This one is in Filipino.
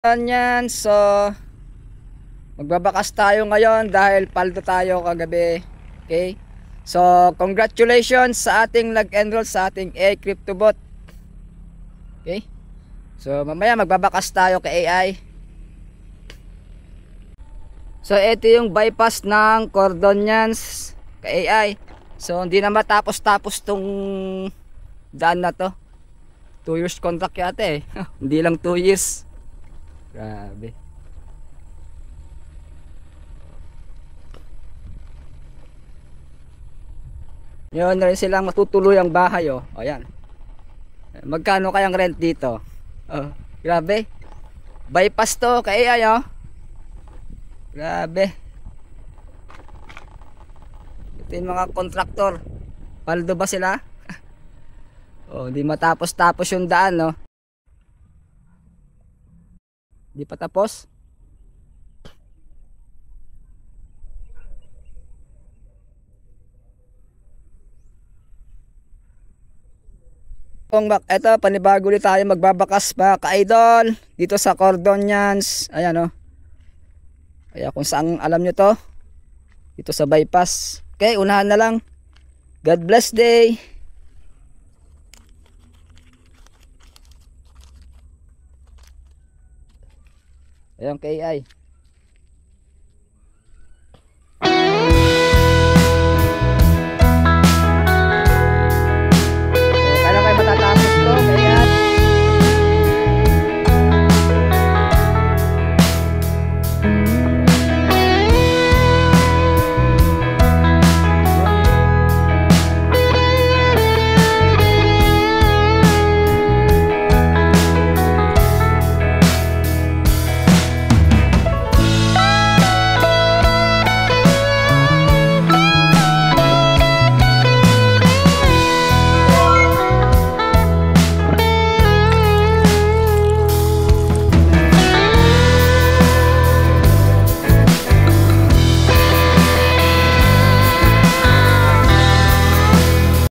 Yan, so magbabakas tayo ngayon dahil paldo tayo kagabi. Okay? So, congratulations sa ating nag-enroll sa ating AI Crypto Bot. Okay? So, mamaya magbabakas tayo kay AI. So, ito yung bypass ng Cordonians kay AI. So, hindi na matapos-tapos tong daan na to. 2 years contract yata eh. Hindi lang 2 years. Grabe. Yun na rin silang matutuloy ang bahay oh. O yan. Magkano kayang rent dito? Oh, grabe. Bypass to kay AI oh. Grabe. Ito yung mga kontraktor. Paldo ba sila? Oh, hindi matapos-tapos yung daan no. Hindi pa tapos. Ito, panibago ulit tayo magbabakas pa ka-idol dito sa Cordonians. Ayan oh. Kaya kung saan alam nyo to, dito sa bypass. Okay, unahan na lang. God bless day. Ayan kay AI.